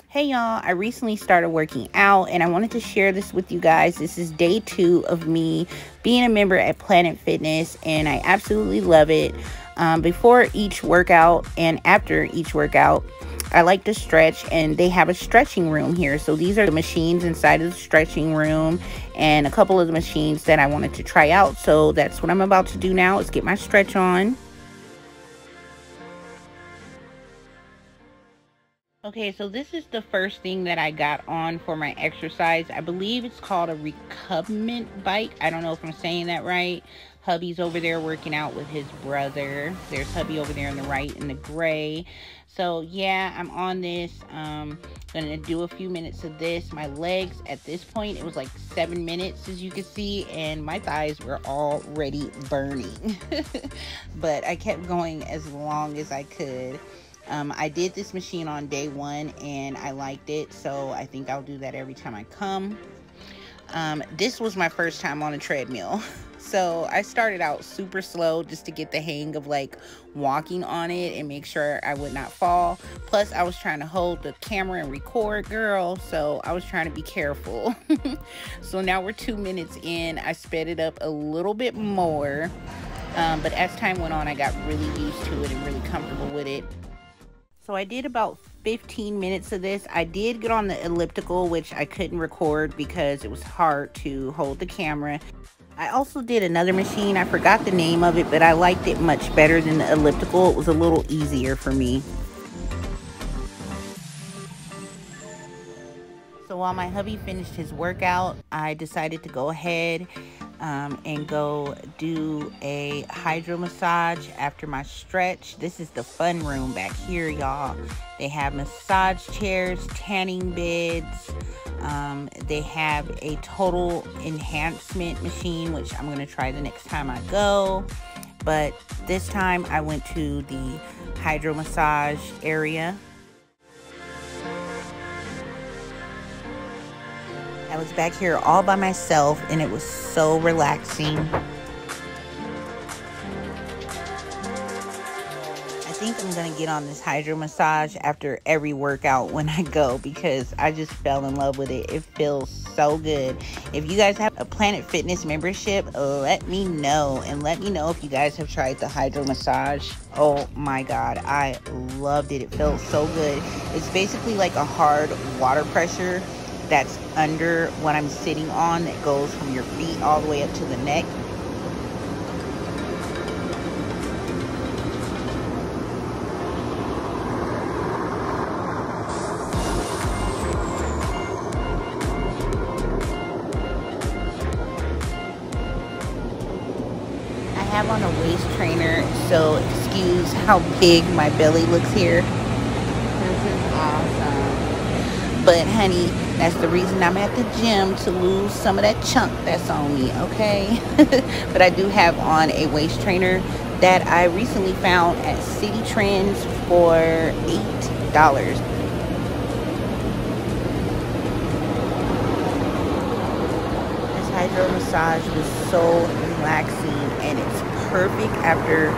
Hey y'all, I recently started working out and I wanted to share this with you guys. This is day 2 of me being a member at Planet Fitness and I absolutely love it. Before each workout and after each workout, I like to stretch, and they have a stretching room here. So these are the machines inside of the stretching room and a couple of the machines that I wanted to try out. So that's what I'm about to do now, is get my stretch on. Okay, so this is the first thing that I got on for my exercise. I believe it's called a Recoverment Bike. I don't know if I'm saying that right. Hubby's over there working out with his brother. There's hubby over there on the right in the gray. So yeah, I'm on this. Gonna do a few minutes of this. My legs at this point, it was like 7 minutes, as you can see, and my thighs were already burning. But I kept going as long as I could. I did this machine on day 1 and I liked it, so I think I'll do that every time I come. This was my first time on a treadmill. So I started out super slow just to get the hang of like walking on it and make sure I would not fall. Plus I was trying to hold the camera and record, girl, so I was trying to be careful. So now we're 2 minutes in. I sped it up a little bit more, but as time went on I got really used to it and really comfortable with it. So I did about 15 minutes of this. I did get on the elliptical, which I couldn't record because it was hard to hold the camera. I also did another machine. I forgot the name of it, but I liked it much better than the elliptical. It was a little easier for me. So while my hubby finished his workout, I decided to go ahead and go do a hydro massage after my stretch. This is the fun room back here, y'all. They have massage chairs, tanning beds. They have a total enhancement machine, which I'm going to try the next time I go. But this time I went to the hydro massage area. I was back here all by myself and it was so relaxing. I think I'm gonna get on this hydro massage after every workout when I go, because I just fell in love with it. It feels so good. If you guys have a Planet Fitness membership, let me know, and let me know if you guys have tried the hydro massage. Oh my god, I loved it. It felt so good. It's basically like a hard water pressure that's under what I'm sitting on, that goes from your feet all the way up to the neck. I have on a waist trainer, so excuse how big my belly looks here. This is awesome. But honey, that's the reason I'm at the gym, to lose some of that chunk that's on me, okay? But I do have on a waist trainer that I recently found at City Trends for $8. This hydro massage was so relaxing, and it's perfect after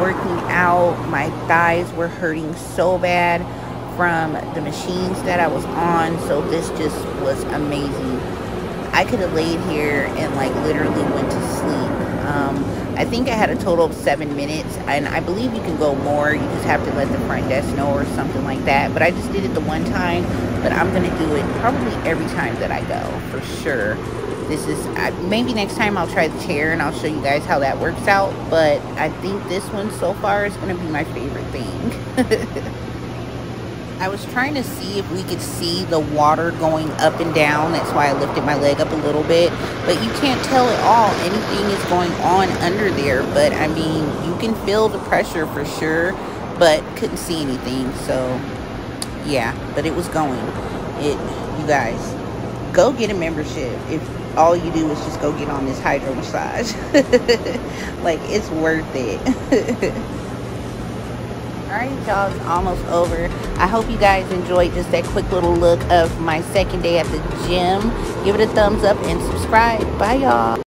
working out. My thighs were hurting so bad from the machines that I was on, so this just was amazing. I could have laid here and like literally went to sleep. I think I had a total of 7 minutes, and I believe you can go more. You just have to let the front desk know or something like that, but I just did it the one time. But I'm gonna do it probably every time that I go, for sure. This is, maybe next time I'll try the chair and I'll show you guys how that works out, but I think this one so far is gonna be my favorite thing. I was trying to see if we could see the water going up and down. That's why I lifted my leg up a little bit. But you can't tell at all anything is going on under there. But I mean, you can feel the pressure for sure, but couldn't see anything. So yeah, but it was going. You guys, go get a membership if all you do is just go get on this hydro massage. Like, it's worth it. Alright y'all, it's almost over. I hope you guys enjoyed just that quick little look of my second day at the gym. Give it a thumbs up and subscribe. Bye y'all.